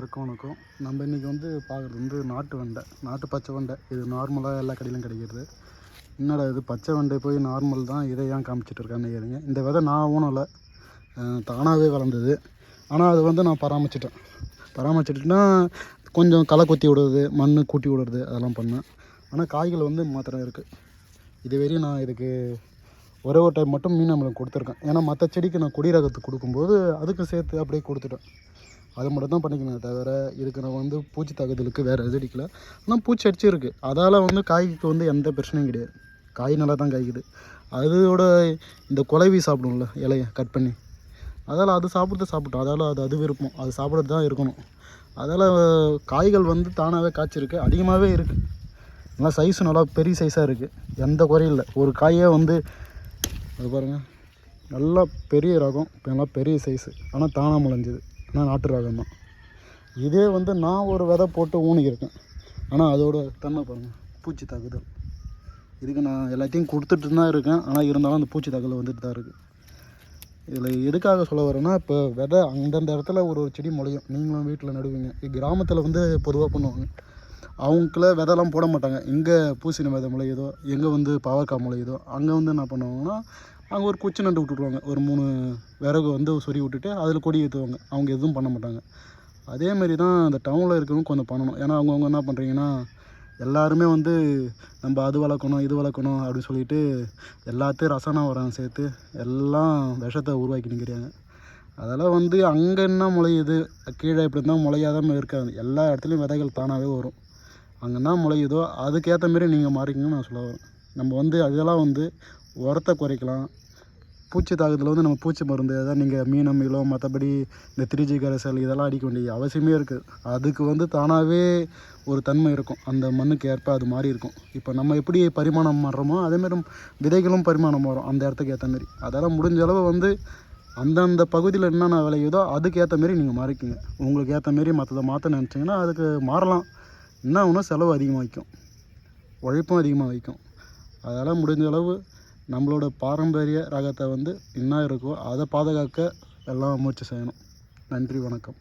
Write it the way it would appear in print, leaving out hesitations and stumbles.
வணக்கம். நம்ம இன்றைக்கி பார்க்குறது நாட்டு வெண்டை, நாட்டு பச்சை வெண்டை. இது நார்மலாக எல்லா கடையிலும் கிடைக்கிறது. என்னடா இது பச்சை வெண்டை போய் நார்மல் தான், இதை ஏன் காமிச்சிட்டு இருக்கான்னு கேளுங்க. இந்த விதை நான் ஊனலை, தானாகவே வளர்ந்தது. ஆனால் அது நான் பராமரிச்சிட்டுனா கொஞ்சம் களை கொத்தி விடுறது, மண் கூட்டி விடுறது, அதெல்லாம் பண்ணேன். ஆனால் காய்கள் மாத்திரம் இருக்குது. இதுவரையும் நான் இதுக்கு ஒரே ஒரு டைம் மட்டும் மீன் நம்மளுக்கு கொடுத்துருக்கேன். ஏன்னா மற்ற செடிக்கு நான் கொடி ரகத்துக்கு கொடுக்கும்போது அதுக்கு சேர்த்து அப்படியே கொடுத்துட்டேன். அது மட்டும் தான் பண்ணிக்கணும். தவிர இதுக்கு நான் பூச்சி தாக்குதலுக்கு வேறு எது அடிக்கல. ஆனால் பூச்சி அடிச்சிருக்கு. அதால் காய்க்கு எந்த பிரச்சனையும் கிடையாது. காய் நல்லா தான் காய்க்குது. அதோட இந்த குலைவி சாப்பிடும்ல இலையை கட் பண்ணி, அதால் அது சாப்பிட்டோம். அதால் அது விருப்பம், அது சாப்பிட்றது தான் இருக்கணும். அதால் காய்கள் தானாகவே காய்ச்சிருக்கு, அதிகமாகவே இருக்குது. நல்லா சைஸும் நல்லா பெரிய சைஸாக இருக்குது, எந்த குறையும் இல்லை. ஒரு காயே அது பாருங்கள், நல்லா பெரிய ரகம், நல்லா பெரிய சைஸு. ஆனால் தானாக முளைஞ்சிது. ஆனால் நாட்டு ரகம் தான். இதே நான் ஒரு விதை போட்டு ஊனிக்கிருக்கேன். ஆனால் அதோட தன்மை பாருங்கள், பூச்சி தாக்குதல். இதுக்கு நான் எல்லாத்தையும் கொடுத்துட்டு தான் இருக்கேன். ஆனால் இருந்தாலும் அந்த பூச்சி தாக்குதல் வந்துட்டு தான் இருக்குது. இதில் எதுக்காக சொல்ல வரேன்னா, இப்போ விதை அந்தந்த இடத்துல ஒரு செடி முளையும். நீங்களும் வீட்டில் நடுவீங்க. கிராமத்தில் பொதுவாக பண்ணுவாங்க. அவங்கள விதைலாம் போட மாட்டாங்க. எங்கே பூசணி விதை முளையுதோ, எங்கே பாவக்காய் முளையுதோ, அங்கே என்ன பண்ணுவாங்கன்னா, அங்கே ஒரு குச்சி நட்டு விட்டுருவாங்க. ஒரு 3 விறகு சொறி விட்டுட்டு அதில் கொடி ஏற்றுவாங்க. அவங்க எதுவும் பண்ண மாட்டாங்க. அதேமாரி தான் அந்த டவுனில் இருக்கிறவங்க கொஞ்சம் பண்ணணும். ஏன்னா அவங்கவுங்க என்ன பண்ணுறீங்கன்னா, எல்லாருமே நம்ம அது வளர்க்கணும் இது வளர்க்கணும் அப்படின்னு சொல்லிட்டு எல்லாத்தையும் ரசாயன உரம் சேர்த்து எல்லாம் விஷத்தை உருவாக்கி நிற்கிறாங்க. அதெல்லாம் அங்கே என்ன முளையுது, கீழே இப்படி இருந்தால் முளையாதாமல் இருக்காது. எல்லா இடத்துலையும் விதைகள் தானாகவே வரும். அங்கே என்ன முளையுதோ அதுக்கேற்ற மாரி நீங்கள் மாறிக்கணும்னு நான் சொல்ல வரேன். நம்ம அதெல்லாம் உரத்தை குறைக்கலாம். பூச்சி தாக்குதல் நம்ம பூச்சி மருந்து எதாவது நீங்கள் மீனோ மற்றபடி இந்த 3G கரைசல் இதெல்லாம் அடிக்க வேண்டிய அவசியமே இருக்குது. அதுக்கு தானாகவே ஒரு தன்மை இருக்கும். அந்த மண்ணுக்கு ஏற்ப அது மாறி இருக்கும். இப்போ நம்ம எப்படி பரிமாணம் மாறுறோமோ அதேமாரி விதைகளும் பரிமாணம் மாறும் அந்த இடத்துக்கு ஏற்ற மாரி. அதெல்லாம் முடிஞ்ச அளவு அந்தந்த பகுதியில் என்னென்ன விளையுதோ அதுக்கு ஏற்ற மாரி நீங்கள் மாறிக்குங்க. உங்களுக்கு ஏற்ற மாரி மற்றதை மாற்ற நினச்சிங்கன்னா அதுக்கு மாறலாம். என்ன ஒன்றும் செலவு அதிகமாக வைக்கும், உழைப்பும் அதிகமாக வைக்கும். அதெல்லாம் முடிஞ்ச அளவு நம்மளோட பாரம்பரிய ரகத்தை என்ன இருக்கோ அதை பாதுகாக்க எல்லாம் முயற்சி செய்யணும். நன்றி, வணக்கம்.